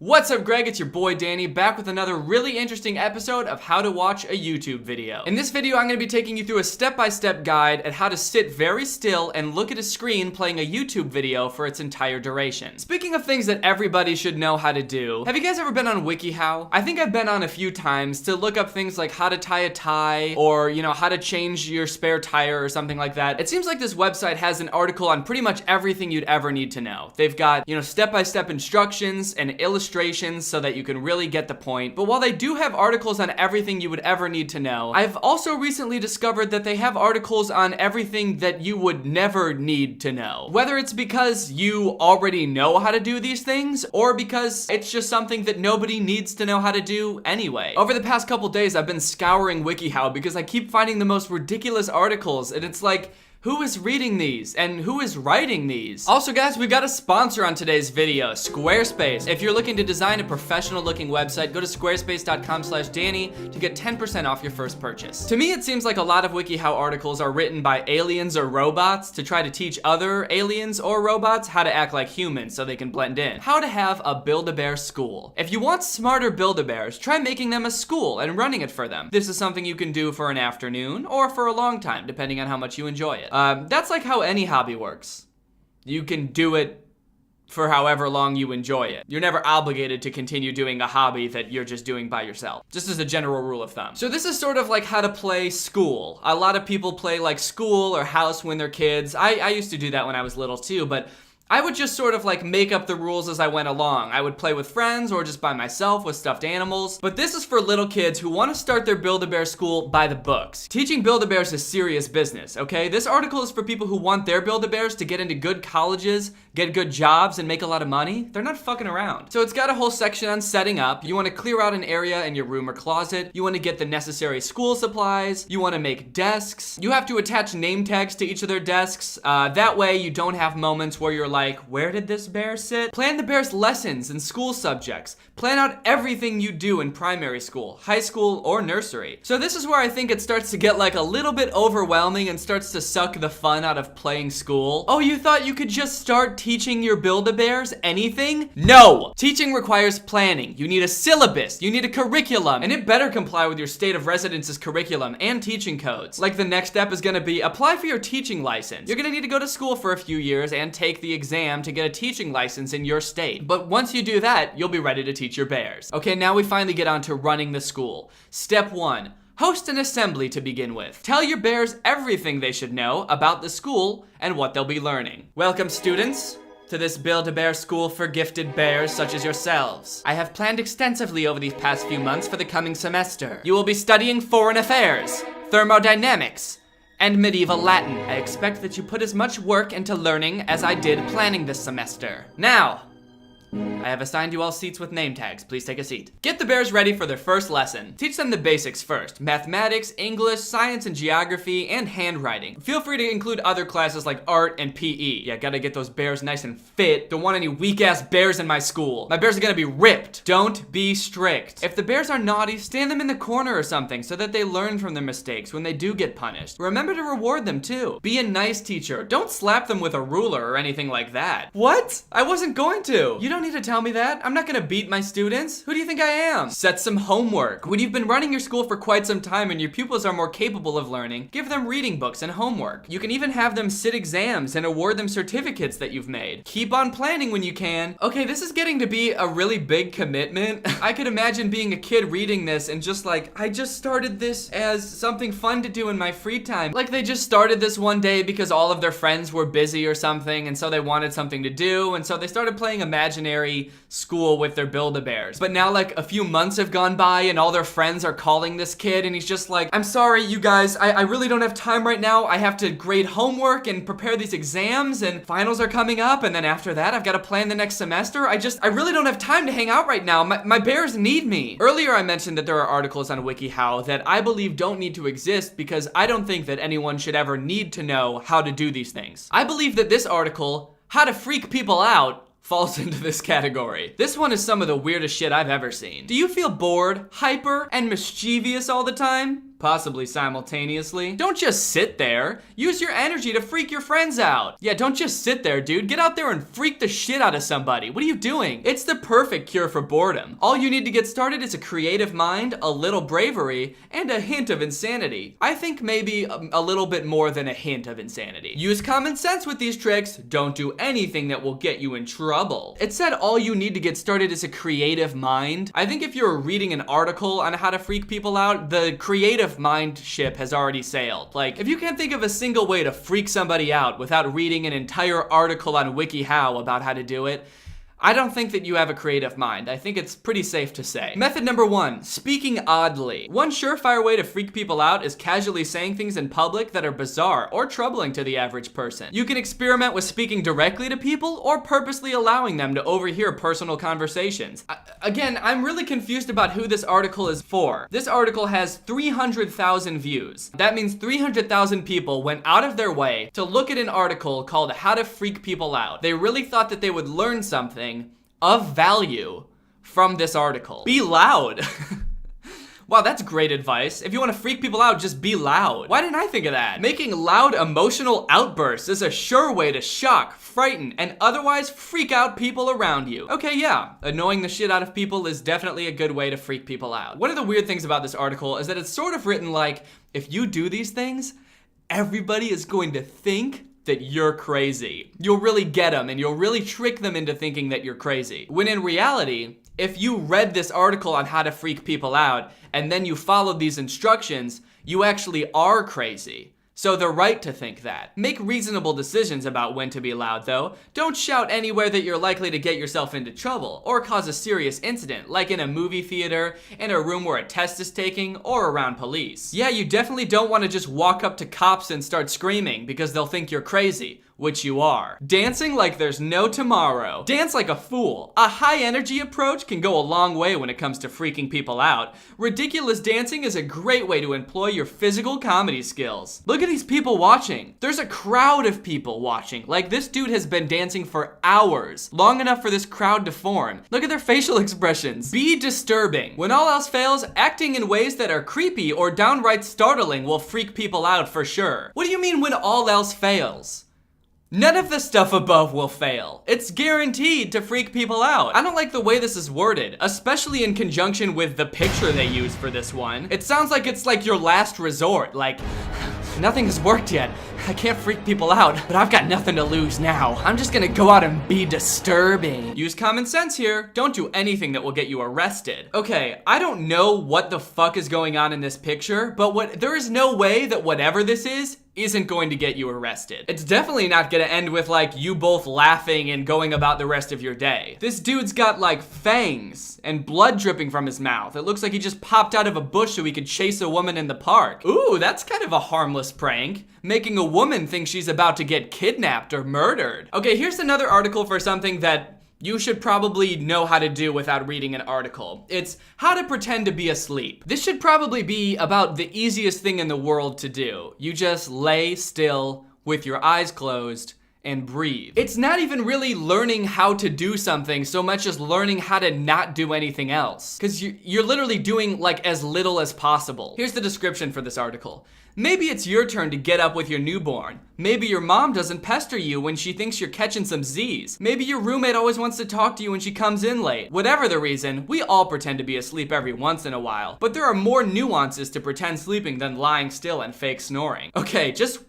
What's up, Greg? It's your boy Danny, back with another really interesting episode of how to watch a YouTube video. In this video, I'm going to be taking you through a step-by-step guide at how to sit very still and look at a screen playing a YouTube video for its entire duration. Speaking of things that everybody should know how to do, have you guys ever been on WikiHow? I think I've been on a few times to look up things like how to tie a tie or, how to change your spare tire or something like that. It seems like this website has an article on pretty much everything you'd ever need to know. They've got, step-by-step instructions and illustrations so that you can really get the point. But while they do have articles on everything you would ever need to know, I've also recently discovered that they have articles on everything that you would never need to know. Whether it's because you already know how to do these things, or because it's just something that nobody needs to know how to do anyway. Over the past couple days, I've been scouring WikiHow because I keep finding the most ridiculous articles, and it's like, who is reading these? And who is writing these? Also, guys, we got a sponsor on today's video, Squarespace. If you're looking to design a professional looking website, go to squarespace.com/Danny to get 10% off your first purchase. To me, it seems like a lot of WikiHow articles are written by aliens or robots to try to teach other aliens or robots how to act like humans so they can blend in. How to have a Build-A-Bear school. If you want smarter Build-A-Bears, try making them a school and running it for them. This is something you can do for an afternoon or for a long time, depending on how much you enjoy it. That's like how any hobby works. You can do it for however long you enjoy it. You're never obligated to continue doing a hobby that you're just doing by yourself. Just as a general rule of thumb. So this is sort of like how to play school. A lot of people play like school or house when they're kids. I used to do that when I was little too, but I would just sort of like make up the rules as I went along. I would play with friends or just by myself with stuffed animals. But this is for little kids who want to start their Build-A-Bear school by the books. Teaching Build-A-Bears is serious business, okay? This article is for people who want their Build-A-Bears to get into good colleges, get good jobs, and make a lot of money. They're not fucking around. So it's got a whole section on setting up. You want to clear out an area in your room or closet. You want to get the necessary school supplies. You want to make desks. You have to attach name tags to each of their desks. That way you don't have moments where you're like, where did this bear sit? Plan the bear's lessons and school subjects. Plan out everything you do in primary school, high school, or nursery. So this is where I think it starts to get like a little bit overwhelming and starts to suck the fun out of playing school. Oh, you thought you could just start teaching your Build-A-Bears anything? No! Teaching requires planning. You need a syllabus. You need a curriculum. And it better comply with your state of residence's curriculum and teaching codes. Like the next step is gonna be apply for your teaching license. You're gonna need to go to school for a few years and take the exam to get a teaching license in your state. But once you do that, you'll be ready to teach your bears. Okay, now we finally get on to running the school. Step 1. Host an assembly to begin with. Tell your bears everything they should know about the school and what they'll be learning. Welcome, students, to this Build-A-Bear school for gifted bears such as yourselves. I have planned extensively over these past few months for the coming semester. You will be studying foreign affairs, thermodynamics, and medieval Latin. I expect that you put as much work into learning as I did planning this semester. Now, I have assigned you all seats with name tags. Please take a seat. Get the bears ready for their first lesson. Teach them the basics first. Mathematics, English, science and geography, and handwriting. Feel free to include other classes like art and PE. Yeah, gotta get those bears nice and fit. Don't want any weak-ass bears in my school. My bears are gonna be ripped. Don't be strict. If the bears are naughty, stand them in the corner or something so that they learn from their mistakes when they do get punished. Remember to reward them too. Be a nice teacher. Don't slap them with a ruler or anything like that. What? I wasn't going to. You don't need to tell me that. I'm not gonna beat my students. Who do you think I am? Set some homework. When you've been running your school for quite some time and your pupils are more capable of learning, give them reading books and homework. You can even have them sit exams and award them certificates that you've made. Keep on planning when you can. Okay, this is getting to be a really big commitment. I could imagine being a kid reading this and just like, I just started this as something fun to do in my free time. Like they just started this one day because all of their friends were busy or something and so they wanted something to do and so they started playing imaginary school with their Build-A-Bears. But now like a few months have gone by and all their friends are calling this kid and he's just like, I'm sorry you guys, I really don't have time right now. I have to grade homework and prepare these exams and finals are coming up and then after that I've got to plan the next semester. I really don't have time to hang out right now. My bears need me. Earlier I mentioned that there are articles on WikiHow that I believe don't need to exist because I don't think that anyone should ever need to know how to do these things. I believe that this article, How to Freak People Out, falls into this category. This one is some of the weirdest shit I've ever seen. Do you feel bored, hyper, and mischievous all the time? possibly simultaneously. Don't just sit there. Use your energy to freak your friends out. Yeah, don't just sit there, dude. Get out there and freak the shit out of somebody. What are you doing? It's the perfect cure for boredom. All you need to get started is a creative mind, a little bravery, and a hint of insanity. I think maybe a little bit more than a hint of insanity. Use common sense with these tricks. Don't do anything that will get you in trouble. It said all you need to get started is a creative mind. I think if you're reading an article on how to freak people out, the creative mind ship has already sailed. Like, if you can't think of a single way to freak somebody out without reading an entire article on WikiHow about how to do it, I don't think that you have a creative mind. I think it's pretty safe to say. Method number 1, speaking oddly. One surefire way to freak people out is casually saying things in public that are bizarre or troubling to the average person. You can experiment with speaking directly to people or purposely allowing them to overhear personal conversations. Again, I'm really confused about who this article is for. This article has 300,000 views. That means 300,000 people went out of their way to look at an article called How to Freak People Out. They really thought that they would learn something of value from this article. Be loud. Wow, that's great advice. If you want to freak people out, just be loud. Why didn't I think of that? Making loud emotional outbursts is a sure way to shock, frighten, and otherwise freak out people around you. Okay, yeah, annoying the shit out of people is definitely a good way to freak people out. One of the weird things about this article is that it's sort of written like, if you do these things, everybody is going to think that you're crazy. You'll really get them and you'll really trick them into thinking that you're crazy. When in reality, if you read this article on how to freak people out and then you followed these instructions, you actually are crazy. So they're right to think that. Make reasonable decisions about when to be loud though. Don't shout anywhere that you're likely to get yourself into trouble or cause a serious incident, like in a movie theater, in a room where a test is taking, or around police. Yeah, you definitely don't want to just walk up to cops and start screaming because they'll think you're crazy, which you are. Dancing like there's no tomorrow. Dance like a fool. A high energy approach can go a long way when it comes to freaking people out. Ridiculous dancing is a great way to employ your physical comedy skills. Look at these people watching. There's a crowd of people watching. Like, this dude has been dancing for hours, long enough for this crowd to form. Look at their facial expressions. Be disturbing. When all else fails, acting in ways that are creepy or downright startling will freak people out for sure. What do you mean when all else fails? None of the stuff above will fail. It's guaranteed to freak people out. I don't like the way this is worded, especially in conjunction with the picture they use for this one. It sounds like it's like your last resort, like, nothing has worked yet. I can't freak people out, but I've got nothing to lose now. I'm just gonna go out and be disturbing. Use common sense here. Don't do anything that will get you arrested. Okay, I don't know what the fuck is going on in this picture, but there is no way that whatever this is isn't going to get you arrested. It's definitely not gonna end with like you both laughing and going about the rest of your day. This dude's got like fangs and blood dripping from his mouth. It looks like he just popped out of a bush so he could chase a woman in the park. Ooh, that's kind of a harmless prank. Making a woman think she's about to get kidnapped or murdered. Okay, here's another article for something that you should probably know how to do without reading an article. It's how to pretend to be asleep. This should probably be about the easiest thing in the world to do. You just lay still with your eyes closed and breathe. It's not even really learning how to do something so much as learning how to not do anything else. Because you're literally doing like as little as possible. Here's the description for this article. Maybe it's your turn to get up with your newborn. Maybe your mom doesn't pester you when she thinks you're catching some Z's. Maybe your roommate always wants to talk to you when she comes in late. Whatever the reason, we all pretend to be asleep every once in a while. But there are more nuances to pretend sleeping than lying still and fake snoring. Okay, just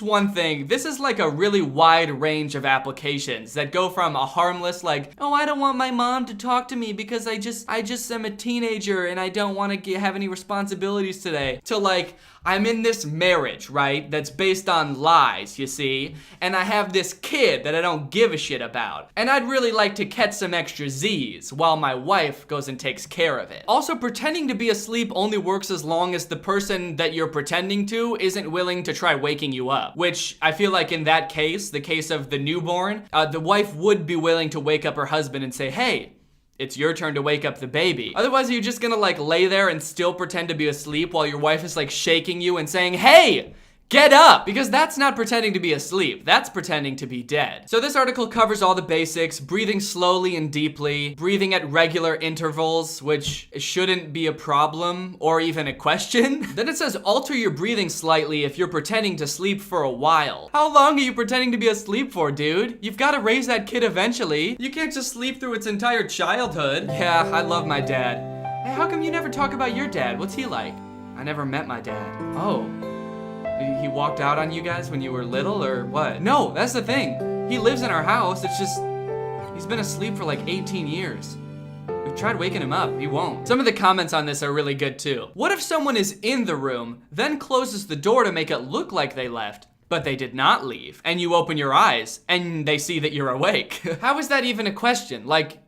one thing. This is like a really wide range of applications that go from a harmless like, oh, I don't want my mom to talk to me because I just am a teenager and I don't want to have any responsibilities today, to like, I'm in this marriage, right, that's based on lies, you see, and I have this kid that I don't give a shit about, and I'd really like to catch some extra Z's while my wife goes and takes care of it. Also, pretending to be asleep only works as long as the person that you're pretending to isn't willing to try waking you up, which I feel like in that case, the case of the newborn, the wife would be willing to wake up her husband and say, hey, it's your turn to wake up the baby. Otherwise, you're just gonna like lay there and still pretend to be asleep while your wife is like shaking you and saying, hey, Get up! Because that's not pretending to be asleep. That's pretending to be dead. So this article covers all the basics: breathing slowly and deeply, breathing at regular intervals, which shouldn't be a problem or even a question. Then it says alter your breathing slightly if you're pretending to sleep for a while. How long are you pretending to be asleep for, dude? You've got to raise that kid eventually. You can't just sleep through its entire childhood. Yeah, I love my dad. Hey, how come you never talk about your dad? What's he like? I never met my dad. Oh. He walked out on you guys when you were little or what? No, that's the thing. He lives in our house. It's just, he's been asleep for like 18 years. We've tried waking him up, he won't. Some of the comments on this are really good too. What if someone is in the room, then closes the door to make it look like they left, but they did not leave, and you open your eyes and they see that you're awake? How is that even a question? Like,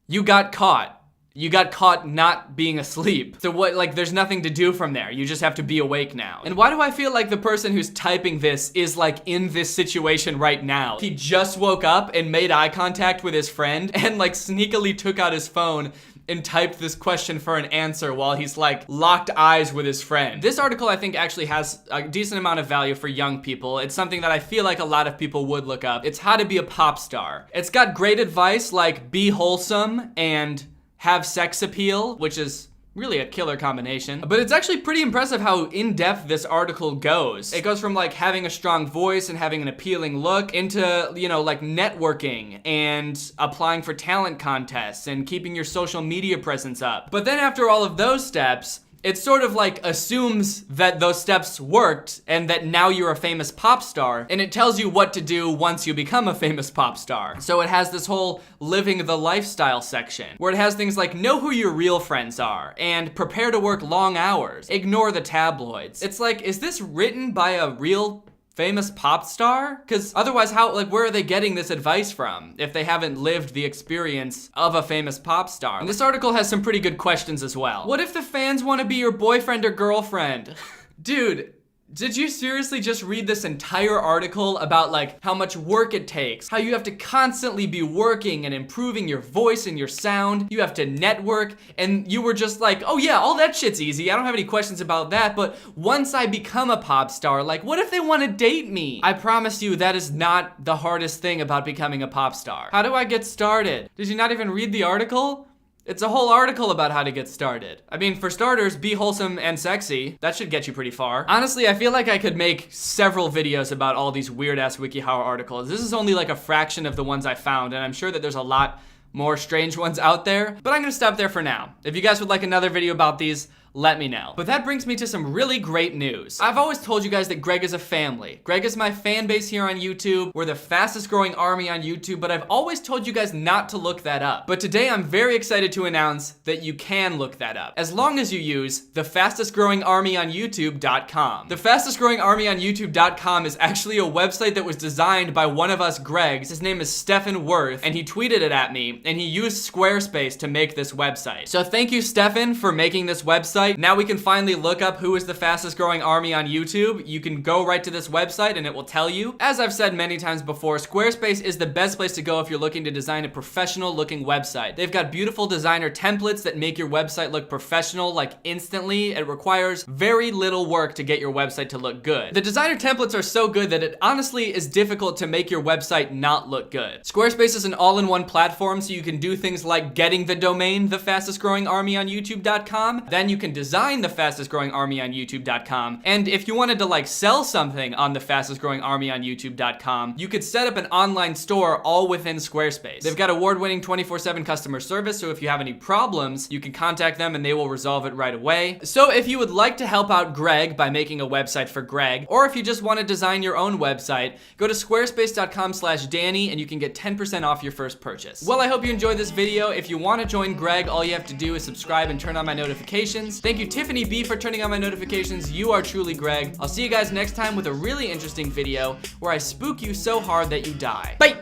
you got caught. You got caught not being asleep. So what, like, there's nothing to do from there. You just have to be awake now. And why do I feel like the person who's typing this is like in this situation right now? He just woke up and made eye contact with his friend and like sneakily took out his phone and typed this question for an answer while he's like locked eyes with his friend. This article I think actually has a decent amount of value for young people. It's something that I feel like a lot of people would look up. It's how to be a pop star. It's got great advice like be wholesome and have sex appeal, which is really a killer combination. But it's actually pretty impressive how in-depth this article goes. It goes from like having a strong voice and having an appealing look into, you know, like networking and applying for talent contests and keeping your social media presence up. But then after all of those steps, it sort of like assumes that those steps worked and that now you're a famous pop star, and it tells you what to do once you become a famous pop star. So it has this whole living the lifestyle section where it has things like know who your real friends are and prepare to work long hours, ignore the tabloids. It's like, is this written by a real famous pop star? Because otherwise, how, like, where are they getting this advice from if they haven't lived the experience of a famous pop star? And this article has some pretty good questions as well. What if the fans want to be your boyfriend or girlfriend? Dude, did you seriously just read this entire article about like how much work it takes, how you have to constantly be working and improving your voice and your sound, you have to network, and you were just like, oh yeah, all that shit's easy, I don't have any questions about that, but once I become a pop star, like what if they want to date me? I promise you that is not the hardest thing about becoming a pop star. How do I get started? Did you not even read the article? It's a whole article about how to get started. I mean, for starters, be wholesome and sexy. That should get you pretty far. Honestly, I feel like I could make several videos about all these weird-ass WikiHow articles. This is only like a fraction of the ones I found, and I'm sure that there's a lot more strange ones out there, but I'm gonna stop there for now. If you guys would like another video about these, let me know. But that brings me to some really great news. I've always told you guys that Greg is a family. Greg is my fan base here on YouTube. We're the fastest growing army on YouTube, but I've always told you guys not to look that up. But today I'm very excited to announce that you can look that up, as long as you use thefastestgrowingarmyonyoutube.com. Thefastestgrowingarmyonyoutube.com is actually a website that was designed by one of us Gregs. His name is Stefan Worth, and he tweeted it at me, and he used Squarespace to make this website. So thank you, Stefan, for making this website. Now we can finally look up who is the fastest growing army on YouTube. You can go right to this website and it will tell you. As I've said many times before, Squarespace is the best place to go if you're looking to design a professional looking website. They've got beautiful designer templates that make your website look professional like instantly. It requires very little work to get your website to look good. The designer templates are so good that it honestly is difficult to make your website not look good. Squarespace is an all-in-one platform, so you can do things like getting the domain thefastestgrowingarmyonyoutube.com. Then you can design the fastest growing army on youtube.com, and if you wanted to like sell something on the fastest growing army on youtube.com, you could set up an online store all within Squarespace. They've got award-winning 24/7 customer service, so if you have any problems, you can contact them and they will resolve it right away. So if you would like to help out Greg by making a website for Greg, or if you just want to design your own website, go to squarespace.com/Danny and you can get 10% off your first purchase. Well, I hope you enjoyed this video. If you want to join Greg, all you have to do is subscribe and turn on my notifications. Thank you, Tiffany B, for turning on my notifications. You are truly Greg. I'll see you guys next time with a really interesting video where I spook you so hard that you die. Bye!